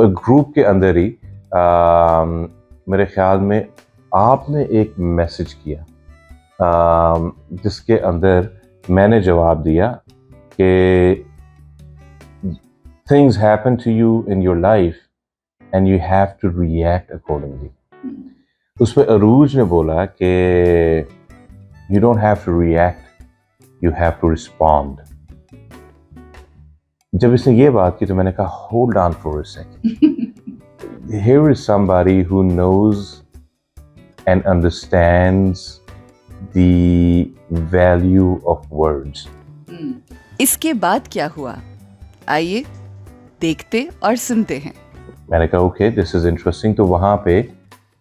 Group के अंदर ही मेरे ख्याल में आपने एक मैसेज किया जिसके अंदर मैंने जवाब दिया कि things happen to you in your life and you have to react accordingly. उस पर अरूज ने बोला कि you don't have to react, you have to respond. जब इसने ये बात की तो मैंने कहा hold on for a second. Here is somebody who knows and understands the value of words. इसके बाद क्या हुआ? आइए देखते और सुनते हैं। मैंने कहा ओके दिस इज़ इंटरेस्टिंग। तो वहाँ पे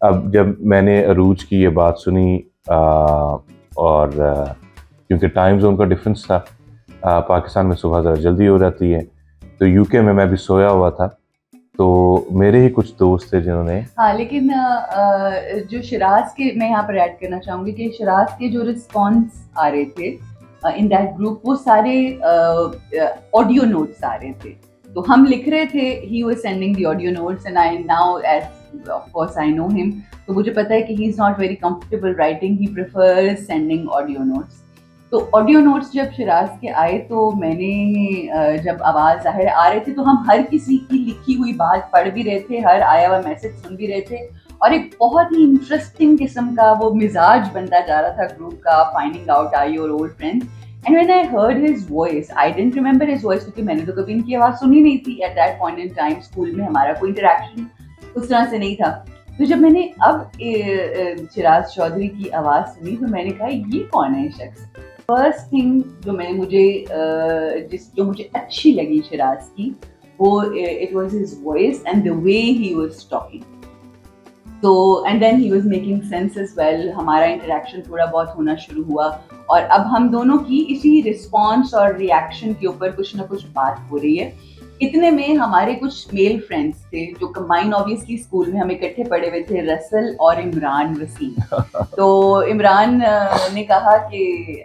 अब जब मैंने अरूज की ये बात सुनी और क्योंकि टाइम जोन का डिफरेंस था, पाकिस्तान में सुबह ज़रा जल्दी हो जाती है, तो यूके में मैं भी सोया हुआ था, तो मेरे ही कुछ दोस्त थे जिन्होंने लेकिन जो शिराज के, मैं यहाँ पर ऐड करना चाहूँगी कि शिराज के जो रिस्पॉन्स आ रहे थे इन दैट ग्रुप, वो सारे ऑडियो नोट्स आ रहे थे। तो हम लिख रहे थे, he was sending the audio notes and I now as of course I know him, तो मुझे पता है कि he is not very comfortable writing, he prefers sending audio notes. तो ऑडियो नोट्स जब शिराज के आए तो मैंने जब आवाज़ ज़ाहिर आ रहे थे तो हम हर किसी की लिखी हुई बात पढ़ भी रहे थे, हर आया हुआ मैसेज सुन भी रहे थे, और एक बहुत ही इंटरेस्टिंग किस्म का वो मिजाज बनता जा रहा था ग्रुप का, finding out are your old friends. And when I heard his voice, I didn't remember his voice क्योंकि मैंने तो कभी इनकी आवाज़ सुनी नहीं थी at that point in time. School में हमारा कोई इंटरेक्शन उस तरह से नहीं था। तो जब मैंने अब शिराज चौधरी की आवाज़ सुनी तो मैंने कहा ये कौन है शख्स। फर्स्ट थिंग जो मुझे अच्छी लगी शिराज की, वो it was his voice and the way he was talking. तो and then he was making sense as well. हमारा इंटरेक्शन थोड़ा बहुत होना शुरू हुआ और अब हम दोनों की इसी रिस्पॉन्स और रिएक्शन के ऊपर कुछ ना कुछ बात हो रही है। इतने में हमारे कुछ मेल फ्रेंड्स थे जो कंबाइन ऑब्वियसली स्कूल में हम इकट्ठे पढ़े हुए थे, रसल और इमरान वसीम। तो इमरान ने कहा कि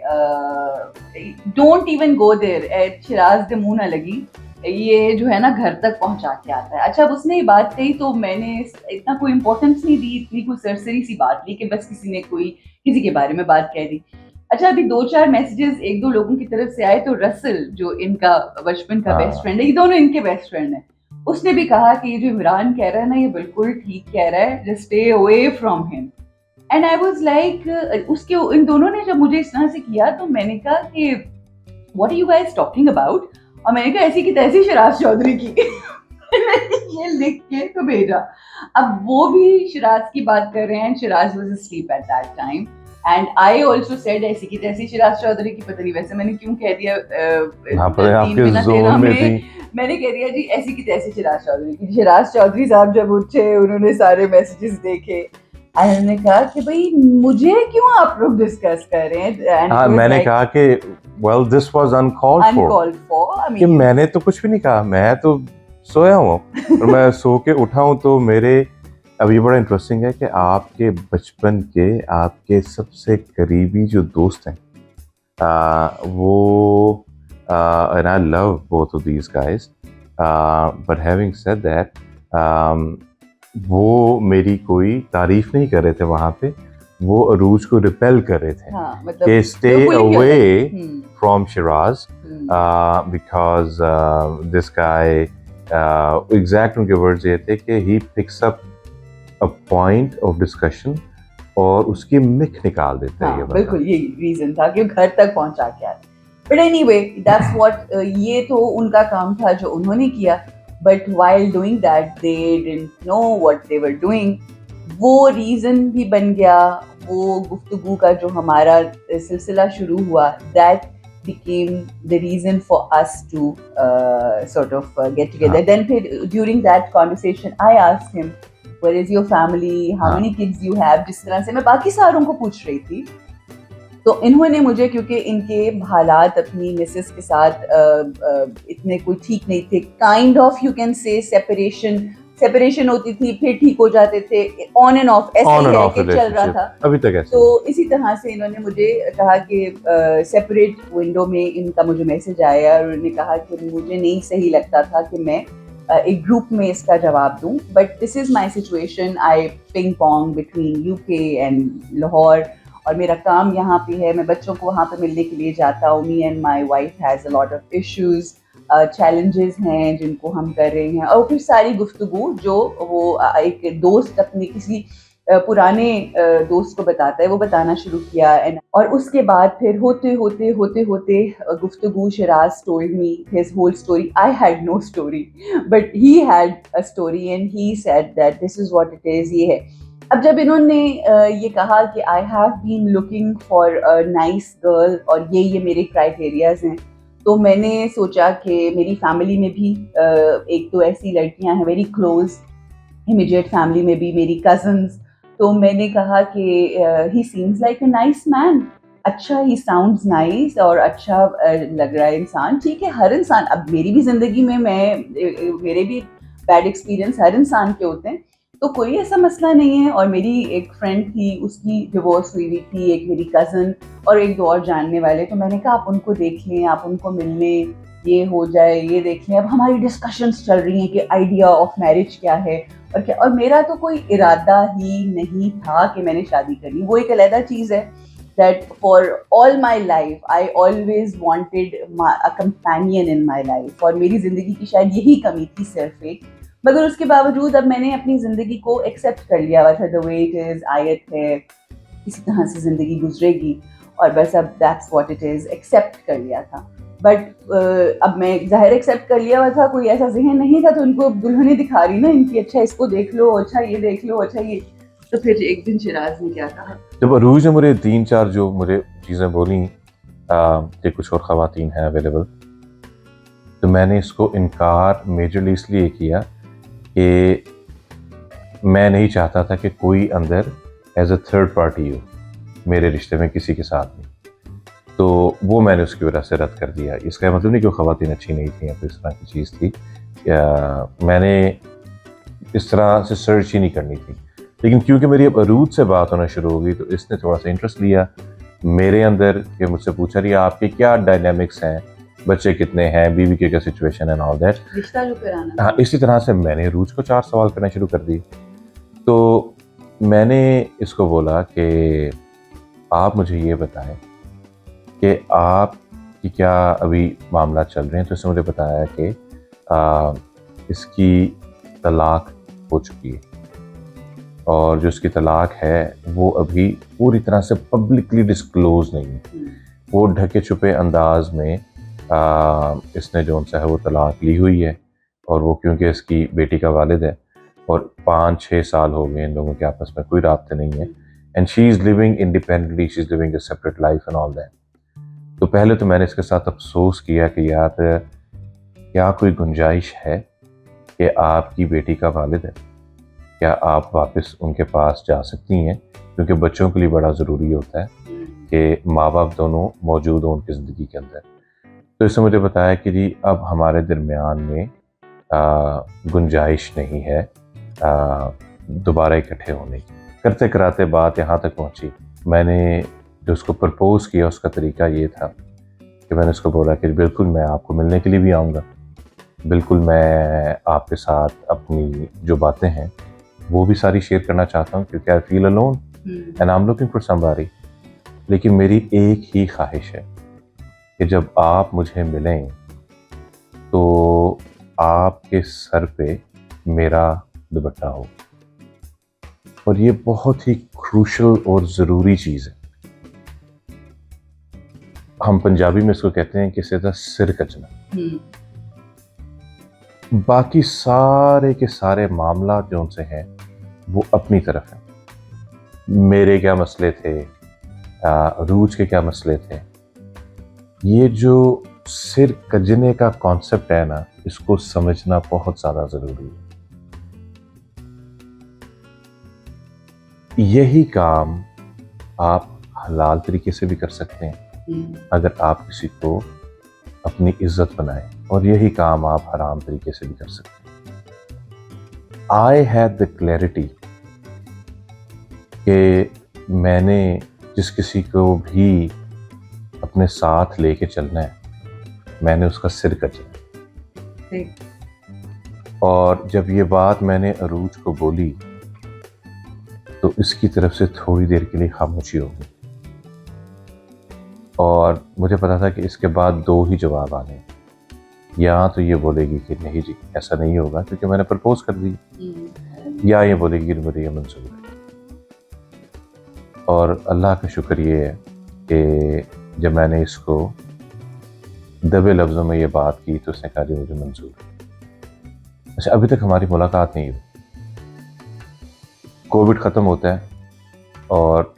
don't even go there, Shiraz दे मुंह ना लगी, ये जो है ना घर तक पहुंचा के आता है। अच्छा, अब उसने ये बात कही तो मैंने इतना कोई इम्पोर्टेंस नहीं दी, इतनी कोई सरसरी सी बात ली कि बस किसी के बारे में बात कह दी। अच्छा, अभी 2-4 मैसेजेस एक दो लोगों की तरफ से आए तो रसल जो इनका बचपन का बेस्ट फ्रेंड है, ये दोनों इनके बेस्ट फ्रेंड हैं, उसने भी कहा कि ये जो इमरान कह रहा है ना ये बिल्कुल ठीक कह रहा है, just stay away from him. And I was like, उसके इन दोनों ने जब मुझे इस तरह से किया तो मैंने कहा कि what are you guys talking about, और मैंने कहा ऐसी की तैसी शिराज चौधरी की ये लिख के तो भेजा। अब वो भी शिराज की बात कर रहे हैं, Siraj was asleep at that time and I also said ऐसी की तैसी शिराज चौधरी की, पता नहीं वैसे मैंने क्यों कह दिया, मैंने कह दिया जी ऐसी की तैसी शिराज चौधरी की। शिराज चौधरी साहब जब उठे उन्होंने सारे मैसेजेस देखे, उन्होंने कहा कि भाई मुझे क्यों आप लोग डिस्कस कर रहे हैं। मैंने कहा कि well this was uncalled for। I mean, कि मैंने तो कुछ भी नहीं कहा, मैं तो सोया हूँ और मैं सो के उठा हूँ। तो मेरे अब ये बड़ा इंटरेस्टिंग है कि आपके बचपन के आपके सबसे करीबी जो दोस्त हैं वो and I love both of these guys but having said that वो मेरी कोई तारीफ नहीं कर रहे थे वहाँ पे, वो अरूज को रिपेल कर रहे थे कि stay away from Siraj because this guy, exact उनके वर्ड्स ये थे कि he picks up a point of discussion और उसकी मिक निकाल देते हैं। बिल्कुल यही रीजन था कि घर तक पहुंचा के आए। बट एनीवे दैट्स व्हाट, ये तो उनका काम था जो उन्होंने किया, but while doing that they didn't know what they were doing। वो रीज़न भी बन गया, वो गुफ्तगू का जो हमारा सिलसिला शुरू हुआ, that became the reason for us to sort of get together। Then during that conversation I asked him where is your family, how many kids you have, जिस तरह से मैं बाकी सारों को पूछ रही थी। तो इन्होंने मुझे, क्योंकि इनके हालात अपनी मिसेस के साथ इतने कोई ठीक नहीं थे, kind of you can say separation होती थी फिर ठीक हो जाते थे, ऑन एंड ऑफ ऐसे ही है कि चल रहा था अभी तक ऐसे। तो इसी तरह से इन्होंने मुझे कहा कि सेपरेट विंडो में इनका मुझे मैसेज आया और उन्होंने कहा कि मुझे नहीं सही लगता था कि मैं एक ग्रुप में इसका जवाब दूं, but this is my situation. I ping pong between UK and Lahore, और मेरा काम यहाँ पे है. मैं बच्चों को वहाँ पे मिलने के लिए जाता हूँ. Me and my wife has a lot of issues, challenges हैं जिनको हम कर रहे हैं, और फिर सारी गुफ्तगू जो वो एक दोस्त अपने किसी पुराने दोस्त को बताता है, वो बताना शुरू किया. एंड और उसके बाद फिर होते होते गुफ्तगू, Shiraz told me his whole story. I had no story, but he had a story and he said that this is what it is. ये है. अब जब इन्होंने ये कहा कि I have been looking for a nice girl और ये मेरे क्राइटेरियाज हैं, तो मैंने सोचा कि मेरी फैमिली में भी एक तो ऐसी लड़कियां हैं वेरी क्लोज, इमीडिएट फैमिली में भी मेरी कजन्स. तो मैंने कहा कि ही seems like a nice man. अच्छा, ही साउंड्स नाइस और अच्छा लग रहा है इंसान. ठीक है, हर इंसान, अब मेरी भी ज़िंदगी में मेरे भी बैड एक्सपीरियंस हर इंसान के होते हैं, तो कोई ऐसा मसला नहीं है. और मेरी एक फ्रेंड थी, उसकी डिवोर्स हुई थी, एक मेरी कज़न और एक दो और जानने वाले. तो मैंने कहा आप उनको देख लें, आप उनको मिलने, ये हो जाए, ये देख लें. अब हमारी डिस्कशंस चल रही हैं कि आइडिया ऑफ मैरिज क्या है और क्या. और मेरा तो कोई इरादा ही नहीं था कि मैंने शादी करनी. वो एक अलग चीज़ है that for all my life I always wanted a companion in my life. और मेरी ज़िंदगी की शायद यही कमी थी सिर्फ एक. मगर उसके बावजूद अब मैंने अपनी ज़िंदगी को एक्सेप्ट कर लिया हुआ था. द वे इट इज़, आयत है, इसी तरह से ज़िंदगी गुजरेगी और बस अब that's what it is, except कर लिया था. बट अब मैं ज़ाहिर एक्सेप्ट कर लिया हुआ था, कोई ऐसा जहन नहीं था. तो उनको दुल्हने दिखा रही ना इनकी, अच्छा इसको देख लो, अच्छा ये देख लो, अच्छा ये. तो फिर एक दिन शिराज ने क्या कहा, जब अरूज ने मुझे 3-4 जो मुझे चीज़ें बोली कि कुछ और ख़वातीन हैं अवेलेबल, तो मैंने इसको इनकार मेजरली इसलिए किया कि मैं नहीं चाहता था कि कोई अंदर एज अ थर्ड पार्टी हो मेरे रिश्ते में किसी के साथ में. तो वो मैंने उसकी वजह से रद्द कर दिया. इसका मतलब नहीं कि वो ख़वातीन अच्छी नहीं थी या फिर इस तरह की चीज़ थी. मैंने इस तरह से सर्च ही नहीं करनी थी. लेकिन क्योंकि मेरी अब अरूज से बात होना शुरू हो गई, तो इसने थोड़ा सा इंटरेस्ट लिया मेरे अंदर कि मुझसे पूछा रही आपके क्या डायनामिक्स हैं, बच्चे कितने हैं, बीवी की क्या सिचुएशन एंड ऑल दैट. रिश्ता जो कराना. हाँ, इसी तरह से मैंने अरूज को 4 सवाल करना शुरू कर दिए. तो मैंने इसको बोला कि आप मुझे ये बताएं कि आपकी क्या अभी मामला चल रहे हैं. तो इसने मुझे बताया कि इसकी तलाक हो चुकी है और जो इसकी तलाक है वो अभी पूरी तरह से पब्लिकली डिस्क्लोज नहीं है. वो ढके छुपे अंदाज में इसने जो उनसे है वो तलाक ली हुई है. और वो क्योंकि इसकी बेटी का वालिद है और 5-6 साल हो गए इन लोगों के आपस में कोई राब्ते नहीं है. And she is living independently, she is living a separate life and all that. तो पहले तो मैंने इसके साथ अफसोस किया कि यार क्या कोई गुंजाइश है कि आपकी बेटी का वालिद है, क्या आप वापस उनके पास जा सकती हैं, क्योंकि बच्चों के लिए बड़ा ज़रूरी होता है कि माँ बाप दोनों मौजूद हों उनकी ज़िंदगी के अंदर. तो इसने मुझे बताया कि जी अब हमारे दरमियान में गुंजाइश नहीं है दोबारा इकट्ठे होने की. करते कराते बात यहाँ तक पहुँची. मैंने जो उसको प्रपोज़ किया उसका तरीका ये था कि मैंने उसको बोला कि बिल्कुल मैं आपको मिलने के लिए भी आऊँगा, बिल्कुल मैं आपके साथ अपनी जो बातें हैं वो भी सारी शेयर करना चाहता हूँ, क्योंकि I feel alone and I am looking for somebody. लेकिन मेरी एक ही ख्वाहिश है कि जब आप मुझे मिलें तो आपके सर पे मेरा दुपट्टा हो. और ये बहुत ही क्रूशल और ज़रूरी चीज़ है. हम पंजाबी में इसको कहते हैं कि सीधा सिर कचना. बाकी सारे के सारे मामला जो उनसे हैं वो अपनी तरफ है. मेरे क्या मसले थे, रूज के क्या मसले थे. ये जो सिर कजने का कॉन्सेप्ट है ना, इसको समझना बहुत ज़्यादा ज़रूरी है. यही काम आप हलाल तरीके से भी कर सकते हैं अगर आप किसी को अपनी इज्जत बनाएं, और यही काम आप हराम तरीके से भी कर सकते हैं. आई हैड द क्लैरिटी कि मैंने जिस किसी को भी अपने साथ लेके चलना है, मैंने उसका सिर कचना. और जब ये बात मैंने अरूज को बोली तो इसकी तरफ से थोड़ी देर के लिए खामोशी हो गई, और मुझे पता था कि इसके बाद 2 ही जवाब आने, या तो ये बोलेगी कि नहीं जी ऐसा नहीं होगा क्योंकि मैंने प्रपोज कर दी, या ये बोलेगी कि मुझे ये मंजूर है। और अल्लाह का शुक्र ये है कि जब मैंने इसको दबे लफ्ज़ों में ये बात की तो उसने कहा जी मुझे मंजूर है। अच्छा, अभी तक हमारी मुलाकात नहीं हुई, कोविड ख़त्म होता है और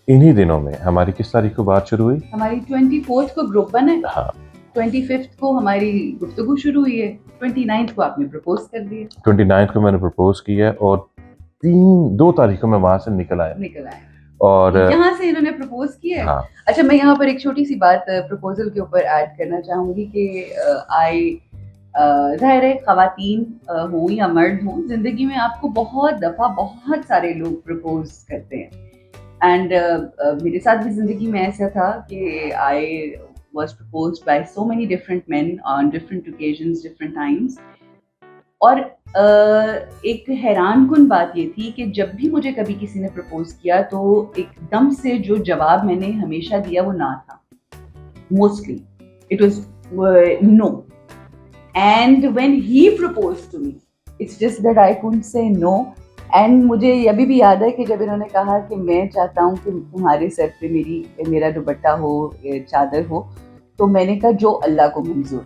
इन्हीं दिनों में हमारी किस तारीख को बात शुरू हुई? हमारी 24 को ग्रुप बना है, हाँ 25 को हमारी गुफ्तगू शुरू हुई है, 29 को आपने प्रपोज कर दिया। 29 को मैंने प्रपोज किया और 2 तारीख को मैं वहाँ से निकल आया और यहाँ से इन्होंने प्रपोज किया है। हाँ। अच्छा, मैं यहाँ पर एक छोटी सी बात प्रपोजल के ऊपर ऐड करना चाहूँगी कि ज़ाहिर है ख़वातीन हो या मर्द हो, ज़िंदगी में आपको बहुत दफ़ा बहुत सारे लोग प्रपोज करते हैं, एंड मेरे साथ भी ज़िंदगी में ऐसा था कि आई was proposed by so many different men on different occasions, different times. और एक हैरानकुन बात ये थी कि जब भी मुझे कभी किसी ने प्रपोज किया तो एकदम से जो जवाब मैंने हमेशा दिया वो ना था, mostly it was no, and when he proposed to me it's just that I couldn't say no. एंड मुझे अभी भी याद है कि जब इन्होंने कहा कि मैं चाहता हूँ कि तुम्हारे सर पे मेरा दुपट्टा हो, चादर हो, तो मैंने कहा जो अल्लाह को मंजूर।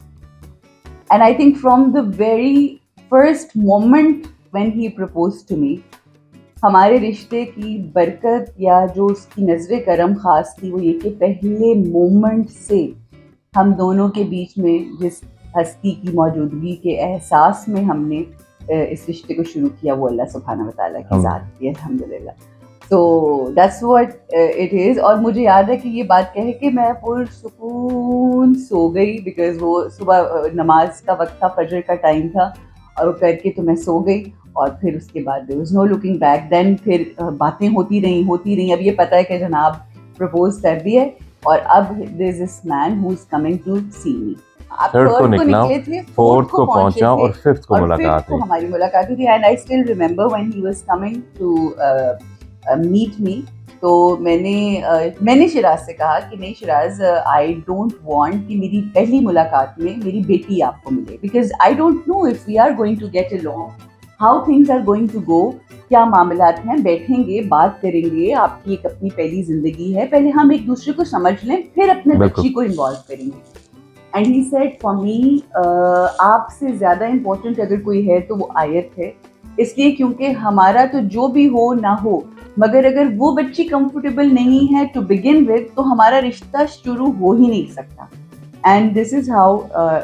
And I think from the very first moment when he proposed to me, हमारे रिश्ते की बरकत या जो उसकी नज़र करम ख़ास थी वो ये कि पहले मोमेंट से हम दोनों के बीच में जिस हस्ती की मौजूदगी के एहसास में हमने इस रिश्ते को शुरू किया वो अल्लाह सुब्हानहू व तआला की ज़ात थी, अल्हम्दुलिल्लाह। तो दैट्स व्हाट इट इज़। और मुझे याद है कि ये बात कह के मैं पुरसुकून सो गई, बिकॉज वो सुबह नमाज का वक्त था, फजर का टाइम था, और वो करके तो मैं सो गई। और फिर उसके बाद there was no looking back. Then फिर बातें होती रहीं। अब ये पता है कि जनाब प्रपोज कर दिया और अब there is this man who is coming to see me. Third को निकले थे, फोर्थ को पहुंचा और फिफ्थ को मुलाकात हुई। हमारी मुलाकात हुई थी and I still remember when he was coming to meet me. तो मैंने शिराज से कहा कि नहीं शिराज, आई डोंट वांट कि मेरी पहली मुलाकात में मेरी बेटी आपको मिले, because I don't know if we are going to get along, how things are going to go, क्या मामलात हैं। बैठेंगे, बात करेंगे, आपकी एक अपनी पहली जिंदगी है, पहले हम एक दूसरे को समझ लें, फिर अपने बच्ची को इन्वॉल्व करेंगे। And he said for me, आपसे ज़्यादा इम्पोर्टेंट अगर कोई है तो वो आयत है, इसलिए क्योंकि हमारा तो जो भी हो ना हो, मगर अगर वो बच्ची कंफर्टेबल नहीं है टू बिगिन विद तो हमारा रिश्ता शुरू हो ही नहीं सकता। And this is how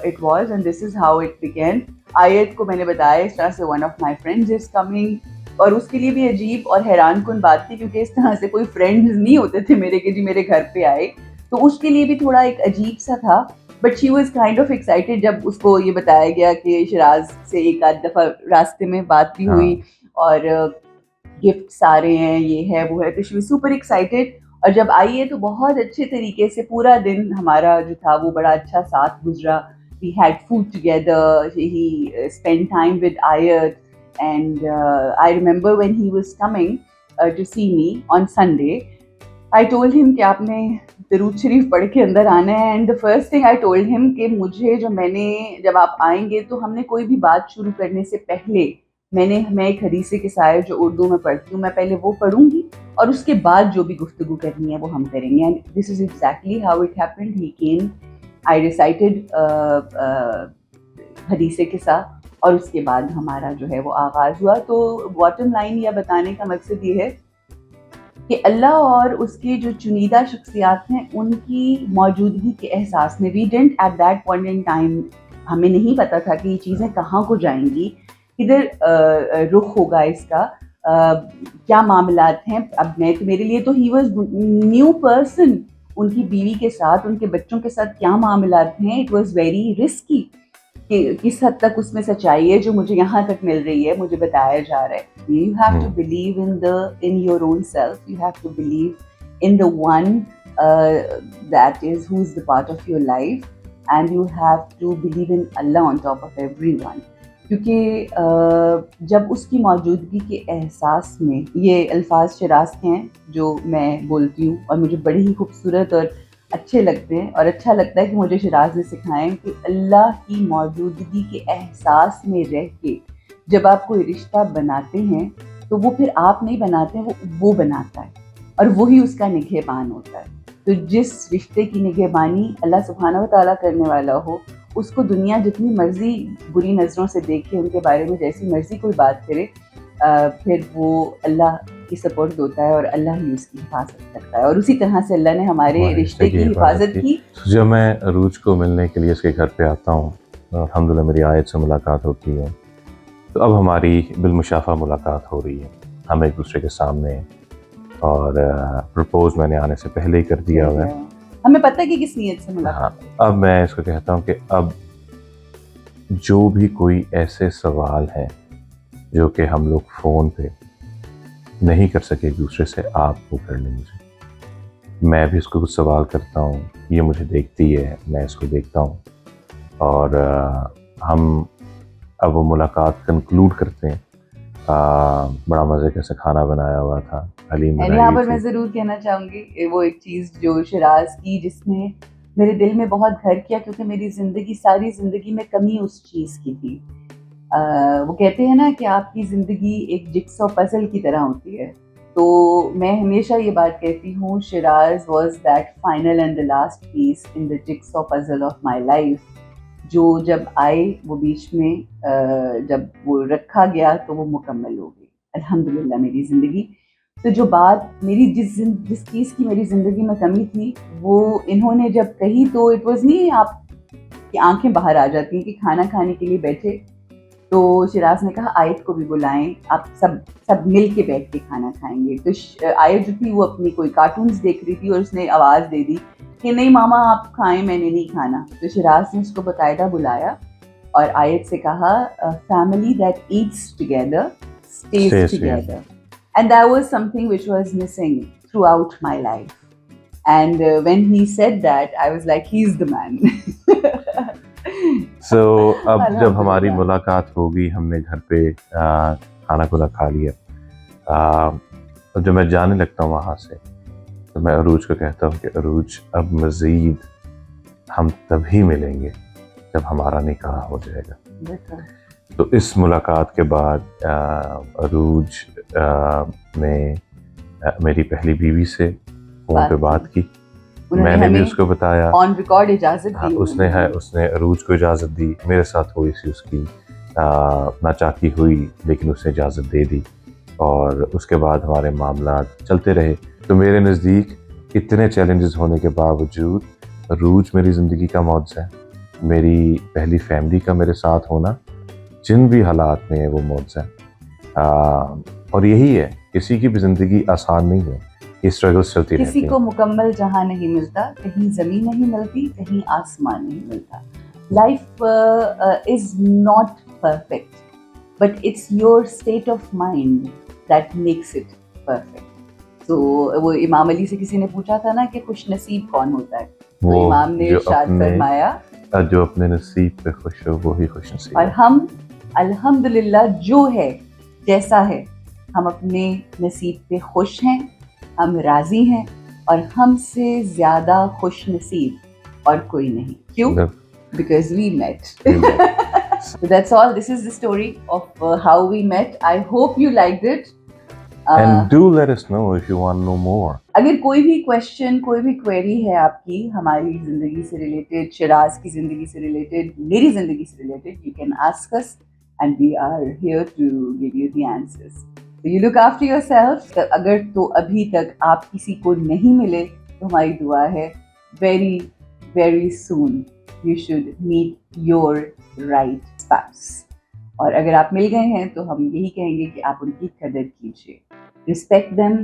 it was and this is how it began. आयत को मैंने बताया इस तरह से one of my friends is coming, और उसके लिए भी अजीब और हैरानकुन बात थी क्योंकि इस तरह से कोई फ्रेंड्स नहीं होते थे मेरे कि जी मेरे घर पे आए, तो उसके लिए भी थोड़ा एक अजीब सा था। But she was kind of excited जब उसको ये बताया गया कि शिराज से एक आध दफ़ा रास्ते में बात भी हुई और गिफ्ट्स आ रहे हैं, ये है वो है, तो शी वॉज सुपर एक्साइटेड। और जब आई है तो बहुत अच्छे तरीके से पूरा दिन हमारा जो था वो बड़ा अच्छा साथ गुजरा। We had food together, he spend time with Ayat, and I remember when he was coming to see me on Sunday, I told him कि आपने दरूद शरीफ पढ़ के अंदर आना है। And the first thing I told him कि मुझे जब आप आएंगे तो हमने कोई भी बात शुरू करने से पहले मैं एक हदीसे के साय जो उर्दू में पढ़ती हूँ, मैं पहले वो पढ़ूंगी और उसके बाद जो भी गुफ्तगू करनी है वो हम करेंगे। And this is exactly how it happened. He came, I recited हदीसे के साथ और उसके बाद हमारा जो है वो आगाज़ हुआ। तो बॉटम लाइन या बताने का मकसद ये है कि अल्लाह और उसके जो चुनीदा शख्सियात हैं उनकी मौजूदगी के एहसास में, we didn't at that point in time, हमें नहीं पता था कि ये चीज़ें कहाँ को जाएंगी, किधर रुख होगा इसका, क्या मामलात हैं। अब मेरे लिए तो ही वॉज न्यू पर्सन, उनकी बीवी के साथ, उनके बच्चों के साथ क्या मामलात हैं, इट वॉज़ वेरी रिस्की कि किस हद तक उसमें सच्चाई है जो मुझे यहाँ तक मिल रही है, मुझे बताया जा रहा है। You have to believe in your own self. You have to believe in the one that is who's the part of your life, and you have to believe in Allah on top of everyone. क्योंकि जब उसकी मौजूदगी के एहसास में, ये अल्फाज शिराज के हैं जो मैं बोलती हूँ और मुझे बड़े ही खूबसूरत और अच्छे लगते हैं, और अच्छा लगता है कि मुझे शिराज ने सिखाएं कि अल्लाह की मौजूदगी के एहसास में रह के जब आप कोई रिश्ता बनाते हैं तो वो फिर आप नहीं बनाते हैं, वो बनाता है और वही उसका निगहबान होता है। तो जिस रिश्ते की निगहबानी अल्लाह सुब्हानहू व तआला करने वाला हो, उसको दुनिया जितनी मर्जी बुरी नज़रों से देखे, उनके बारे में जैसी मर्जी कोई बात करे, फिर वो अल्लाह की सपोर्ट होता है और अल्लाह ही उसकी हिफाजत करता है। और उसी तरह से अल्लाह ने हमारे रिश्ते की हिफाजत की। जब मैं अरूज को मिलने के लिए उसके घर पे आता हूँ, अल्हम्दुलिल्लाह मेरी आयत से मुलाकात होती है, तो अब हमारी बिलमुशाफा मुलाकात हो रही है, हम एक दूसरे के सामने, और प्रपोज मैंने आने से पहले ही कर दिया हुआ है। हमें पता है कि किस नीयत से मुलाकात है। अब मैं इसको कहता हूँ कि अब जो भी कोई ऐसे सवाल हैं जो कि हम लोग फ़ोन पे नहीं कर सके एक दूसरे से, आप वो कर लें मुझे। मैं भी इसको कुछ सवाल करता हूँ, ये मुझे देखती है, मैं इसको देखता हूँ, और हम अब वो मुलाकात कंक्लूड करते हैं। बड़ा मज़े का खाना बनाया हुआ था, हलीम बनाई यहाँ पर थी। मैं ज़रूर कहना चाहूँगी वो एक चीज़ जो शिराज की, जिसने मेरे दिल में बहुत घर किया, क्योंकि मेरी ज़िंदगी, सारी ज़िंदगी में कमी उस चीज़ की थी। वो कहते हैं ना कि आपकी ज़िंदगी एक जिक्सॉ पज़ल की तरह होती है, तो मैं हमेशा ये बात कहती हूँ, Shiraz was that final and the last piece in the jigsaw puzzle of my life, जो जब आए वो बीच में जब वो रखा गया तो वो मुकम्मल हो गई अल्हम्दुलिल्लाह मेरी ज़िंदगी। तो जो बात मेरी जिस चीज़ की मेरी ज़िंदगी में कमी थी, वो इन्होंने जब कही तो इट वाज नहीं आपकी आंखें बाहर आ जाती हैं कि खाना खाने के लिए बैठे, तो शिराज ने कहा आयत को भी बुलाएं, आप सब मिल के बैठ के खाना खाएंगे। तो आयत जो थी वो अपनी कोई कार्टून्स देख रही थी और उसने आवाज़ दे दी कि नहीं मामा आप खाएं, मैंने नहीं खाना। तो शिराज ने उसको बाकायदा बुलाया और आयत से कहा family that eats together stage together, and that was something which was missing throughout my life, and when he said that I was like he is the man. So, अब जब हमारी मुलाकात होगी, हमने घर पे खाना खुला खा लिया, अब जब मैं जाने लगता हूँ वहाँ से, तो मैं अरूज को कहता हूँ कि अरूज अब मज़ीद हम तभी मिलेंगे जब हमारा निकाह हो जाएगा। तो इस मुलाकात के बाद अरूज ने मेरी पहली बीवी से फ़ोन पे बात की, मैंने भी उसको बताया, ऑन रिकॉर्ड इजाज़त दी। उसने अरूज को इजाज़त दी, मेरे साथ थोड़ी सी उसकी नाचाकी हुई, लेकिन उसने इजाज़त दे दी, और उसके बाद हमारे मामला चलते रहे। तो मेरे नज़दीक इतने चैलेंजेस होने के बावजूद अरूज मेरी ज़िंदगी का मौज़ है, मेरी पहली फैमिली का मेरे साथ होना जिन भी हालात में है वो मौज़ है। और यही है, किसी की भी ज़िंदगी आसान नहीं है, ये स्ट्रगल्स चलती रहती हैं। किसी को मुकम्मल जहां नहीं मिलता, कहीं ज़मीन नहीं मिलती, कहीं आसमान नहीं मिलता। Life is not perfect, but it's your state of mind that makes it perfect. तो वो इमाम अली से किसी ने पूछा था ना कि खुश नसीब कौन होता है, तो इमाम ने इरशाद फरमाया, जो अपने नसीब पे खुश हो वो ही खुश नसीब। और हम अल्हम्दुलिल्लाह जो है जैसा है, हम अपने नसीब पे खुश हैं, हम राजी हैं, और हमसे ज्यादा खुश नसीब और कोई नहीं। क्यों? Because we met. So that's all. This is the story of how we met. I hope you liked it. And do let us know if you want to know more. अगर कोई भी क्वेश्चन, कोई भी query है आपकी हमारी जिंदगी से रिलेटेड, शिराज की जिंदगी से रिलेटेड, मेरी जिंदगी से related, you can ask us and we are here to give you the answers. So you look after yourself. अगर तो अभी तक आप किसी को नहीं मिले तो हमारी दुआ है, very very soon you should meet your right spouse. और अगर आप मिल गए हैं तो हम यही कहेंगे कि आप उनकी कदर कीजिए, respect them,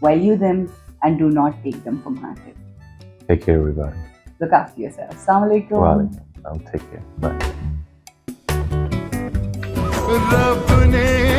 value them, and do not take them for granted. Take care everybody. Look after yourself. Assalamu alaikum. Wa alaikum. Take care. Bye. रब ने